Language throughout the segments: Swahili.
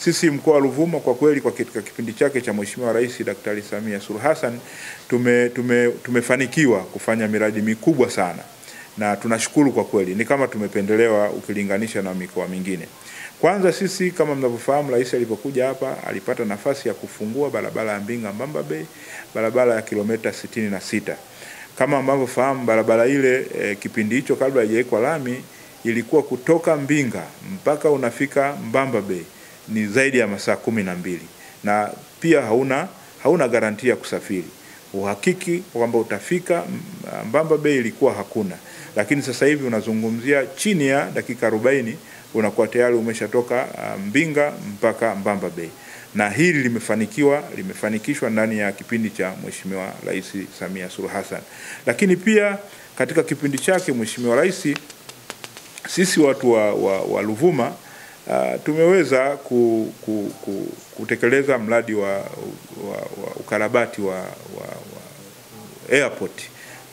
sisi mkoa wa Ruvuma kwa kweli kwa katika kipindi chake cha Mheshimiwa Rais Daktari Samia Suluhu Hassan tumefanikiwa kufanya miradi mikubwa sana, na tunashukuru kwa kweli, ni kama tumependelewa ukilinganisha na mikoa mingine. Kwanza sisi kama mnavyofahamu, rais alipokuja hapa alipata nafasi ya kufungua barabara ya Mbinga Mbamba Bay, barabara ya kilomita 66. Kama mnavyofahamu barabara ile kipindi hicho kabla haijawekwa lami ilikuwa kutoka Mbinga mpaka unafika Mbamba Bay ni zaidi ya masaa 12, na pia hauna garantia ya kusafiri. Uhakiki kwamba utafika Mbamba Bay ilikuwa hakuna, lakini sasa hivi unazungumzia chini ya dakika 40 unakuwa tayari umeshatoka Mbinga mpaka Mbamba Bay. Na hili limefanikishwa ndani ya kipindi cha Mheshimiwa Rais Samia Suluhu Hassan. Lakini pia katika kipindi chake Mheshimiwa Rais, sisi watu wa Ruvuma tumeweza kutekeleza mradi wa ukarabati wa airport,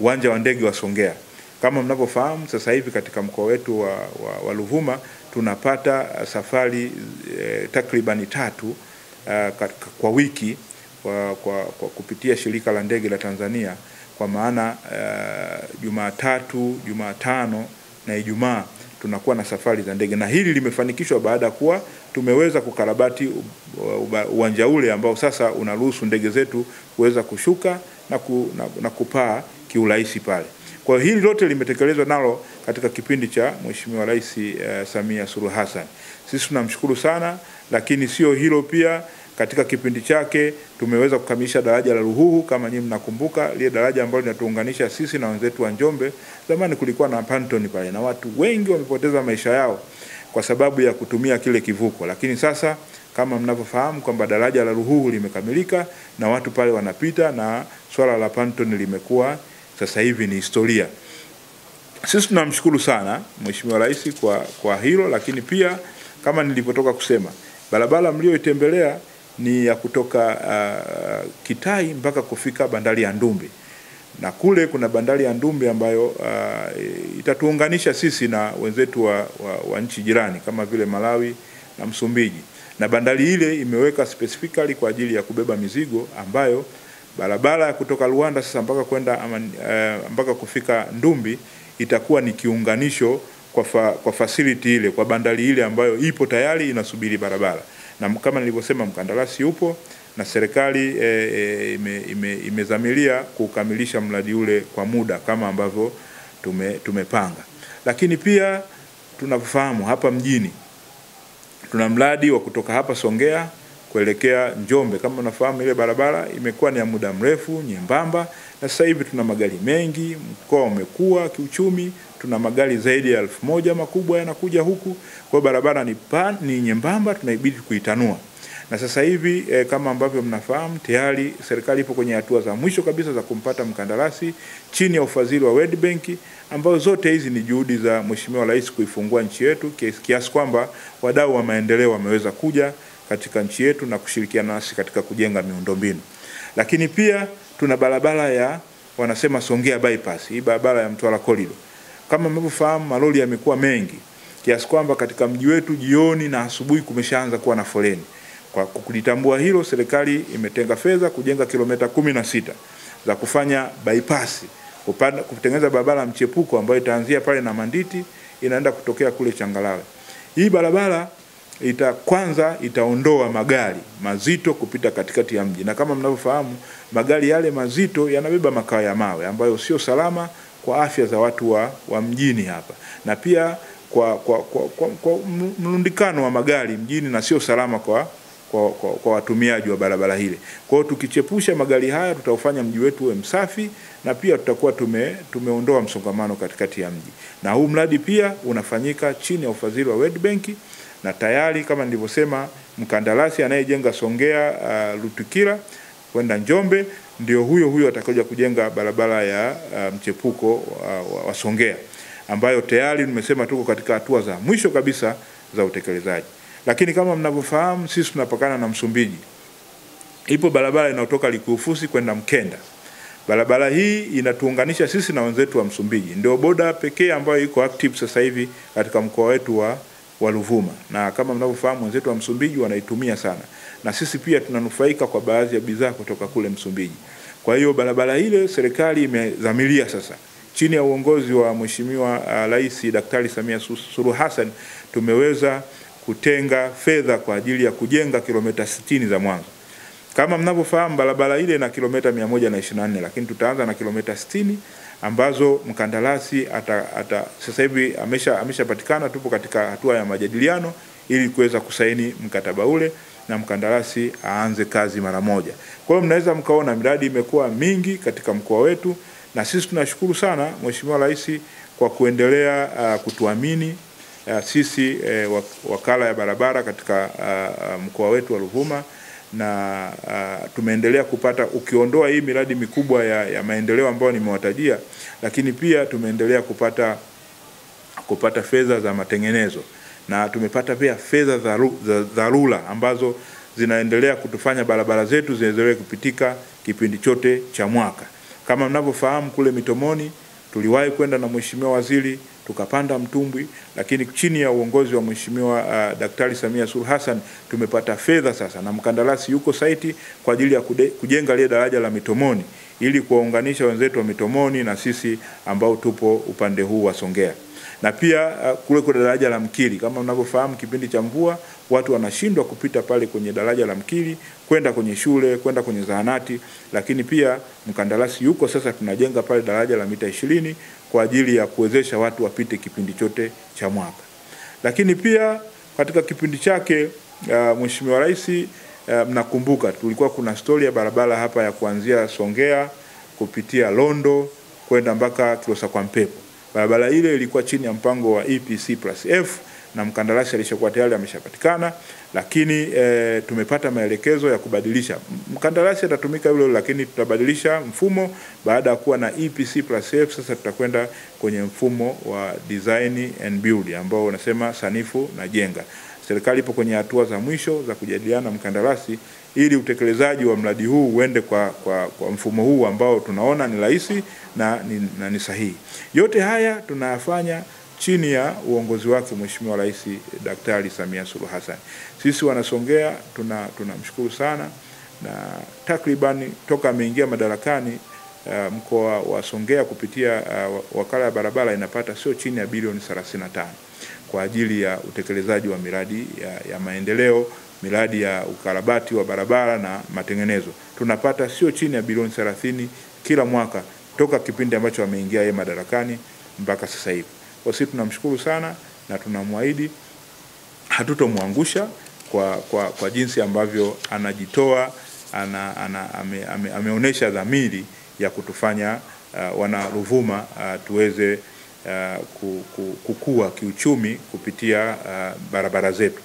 uwanja wa ndege wa Songea. Kama mnavyofahamu sasa hivi katika mkoa wetu wa Ruvuma tunapata safari takribani 3 kwa wiki kwa kupitia shirika la ndege la Tanzania, kwa maana Jumatatu, Jumatano na Ijumaa tunakuwa na safari za ndege, na hili limefanikishwa baada ya kuwa tumeweza kukarabati uwanja ule ambao sasa unaruhusu ndege zetu kuweza kushuka na kupaa kiurahisi pale. Kwa hili lote limetekelezwa nalo katika kipindi cha Mheshimiwa Rais Samia Suluhu Hassan. Sisi tunamshukuru sana, lakini sio hilo, pia katika kipindi chake tumeweza kukamilisha daraja la Ruhuhu. Kama nyinyi mnakumbuka ile daraja ambalo linatuunganisha sisi na wenzetu wa Njombe. Zamani kulikuwa na pantoni pale na watu wengi wamepoteza maisha yao kwa sababu ya kutumia kile kivuko, lakini sasa kama mnavyofahamu kwamba daraja la Ruhuhu limekamilika na watu pale wanapita, na swala la pantoni limekuwa sasa hivi ni historia. Sisi tunamshukuru sana Mheshimiwa Rais kwa hilo, lakini pia kama nilipotoka kusema, barabara mlioitembelea ni ya kutoka Kitai mpaka kufika bandari ya Ndumbi, na kule kuna bandari ya Ndumbi ambayo itatuunganisha sisi na wenzetu wa nchi jirani kama vile Malawi na Msumbiji, na bandari ile imeweka specifically kwa ajili ya kubeba mizigo, ambayo barabara ya kutoka Rwanda sasa mpaka kufika Ndumbi itakuwa ni kiunganisho kwa facility ile, kwa bandari ile ambayo ipo tayari inasubiri barabara. Na kama nilivyosema, mkandarasi yupo na serikali imezamilia kukamilisha mradi ule kwa muda kama ambavyo tumepanga. Lakini pia tunafahamu hapa mjini tuna mradi wa kutoka hapa Songea kuelekea Njombe. Kama unafahamu ile barabara imekuwa ni ya muda mrefu, nyembamba, na sasa hivi tuna magari mengi, mkoa umekuwa kiuchumi, tuna magari zaidi ya 1000 makubwa yanakuja huku. Kwa barabara ni nyembamba, tunaibidi kuitanua. Na sasa hivi kama ambavyo mnafahamu tayari serikali ipo kwenye hatua za mwisho kabisa za kumpata mkandarasi chini ya ufadhili wa World Bank, ambao zote hizi ni juhudi za Mheshimiwa Rais kuifungua nchi yetu, kiasi kwamba wadau wa maendeleo wameweza kuja katika nchi yetu na kushirikiana nasi katika kujenga miundombinu. Lakini pia tuna barabara ya wanasema Songea bypass, hii barabara ya Mtwara corridor. Kama mnavyofahamu malori yamekuwa mengi kiasi kwamba katika mji wetu jioni na asubuhi kumeshaanza kuwa na foleni. Kwa kulitambua hilo, serikali imetenga fedha kujenga kilomita 16 za kufanya bypass, kutengeneza barabara mchepuko ambayo itaanzia pale na Manditi inaenda kutokea kule Changalawe. Hii barabara kwanza itaondoa magari mazito kupita katikati ya mji, na kama mnavyofahamu magari yale mazito yanabeba makaa ya mawe ambayo sio salama kwa afya za watu wa mjini hapa, na pia kwa mlundikano wa magari mjini, na sio salama kwa watumiaji wa barabara hile. Kwa hiyo tukichepusha magari haya tutaufanya mji wetu uwe msafi, na pia tutakuwa tumeondoa msongamano katikati ya mji. Na huu mradi pia unafanyika chini ya ufadhili wa World Bank, na tayari kama nilivyosema mkandarasi anayejenga Songea Lutukila kwenda Njombe ndio huyo atakayokuja kujenga barabara ya mchepuko wa Songea, ambayo tayari nimesema tuko katika hatua za mwisho kabisa za utekelezaji. Lakini kama mnavyofahamu sisi tunapakana na Msumbiji. Ipo barabara inayotoka Likuufusi kwenda Mkenda. Barabara hii inatuunganisha sisi na wenzetu wa Msumbiji. Ndio boda pekee ambayo iko active sasa hivi katika mkoa wetu wa Ruvuma, na kama mnavyofahamu wenzetu wa Msumbiji wanaitumia sana, na sisi pia tunanufaika kwa baadhi ya bidhaa kutoka kule Msumbiji. Kwa hiyo barabara ile serikali imedhamiria sasa, chini ya uongozi wa Mheshimiwa Rais Daktari Samia Suluhu Hassan, tumeweza kutenga fedha kwa ajili ya kujenga kilomita 60 za mwanzo. Kama mnavyofahamu barabara ile na kilomita 124, lakini tutaanza na kilomita 60 ambazo mkandarasi sasa hivi ameshapatikana. Tupo katika hatua ya majadiliano ili kuweza kusaini mkataba ule na mkandarasi aanze kazi mara moja. Kwa hiyo mnaweza mkaona miradi imekuwa mingi katika mkoa wetu, na sisi tunashukuru sana Mheshimiwa Rais kwa kuendelea kutuamini sisi wakala ya barabara katika mkoa wetu wa Ruvuma, na tumeendelea kupata, ukiondoa hii miradi mikubwa ya maendeleo ambayo nimewatajia, lakini pia tumeendelea kupata fedha za matengenezo, na tumepata pia fedha za dharura ambazo zinaendelea kutufanya barabara zetu ziendelee kupitika kipindi chote cha mwaka. Kama mnavyofahamu kule Mitomoni tuliwahi kwenda na Mheshimiwa Waziri tukapanda mtumbwi, lakini chini ya uongozi wa Mheshimiwa Daktari Samia Suluhu Hassan tumepata fedha sasa, na mkandarasi yuko site kwa ajili ya kujenga ile daraja la Mitomoni ili kuwaunganisha wenzetu wa Mitomoni na sisi ambao tupo upande huu wa Songea. Na pia kule kwa daraja la Mkili, kama mnavyofahamu kipindi cha mvua watu wanashindwa kupita pale kwenye daraja la Mkili kwenda kwenye shule, kwenda kwenye zahanati, lakini pia mkandarasi yuko sasa, tunajenga pale daraja la mita 20 kwa ajili ya kuwezesha watu wapite kipindi chote cha mwaka. Lakini pia katika kipindi chake Mheshimiwa Rais, mnakumbuka tulikuwa kuna story ya barabara hapa ya kuanzia Songea kupitia Londo kwenda mpaka Kilosa kwa Mpepo. Barabara ile ilikuwa chini ya mpango wa EPC+F na mkandarasi alishakuwa tayari ameshapatikana, lakini tumepata maelekezo ya kubadilisha. Mkandarasi atatumika yule, lakini tutabadilisha mfumo baada ya kuwa na EPC+F. Sasa tutakwenda kwenye mfumo wa design and build ambao unasema sanifu na jenga. Serikali ipo kwenye hatua za mwisho za kujadiliana mkandarasi ili utekelezaji wa mradi huu uende kwa mfumo huu ambao tunaona ni rahisi na ni sahihi. Yote haya tunayafanya chini ya uongozi wake Mheshimiwa Rais Daktari Samia Suluhu Hassan. Sisi wanasongea tunamshukuru sana, na takriban toka ameingia madarakani mkoa wa Songea kupitia wakala ya barabara inapata sio chini ya bilioni 35 kwa ajili ya utekelezaji wa miradi ya maendeleo, miradi ya ukarabati wa barabara na matengenezo. Tunapata sio chini ya bilioni 30 kila mwaka toka kipindi ambacho ameingia yeye madarakani mpaka sasa hivi. Kwa sisi tunamshukuru sana na tunamwahidi hatutomwangusha kwa jinsi ambavyo anajitoa, ameonesha dhamiri ya kutufanya wana Ruvuma tuweze kukua kiuchumi kupitia barabara zetu.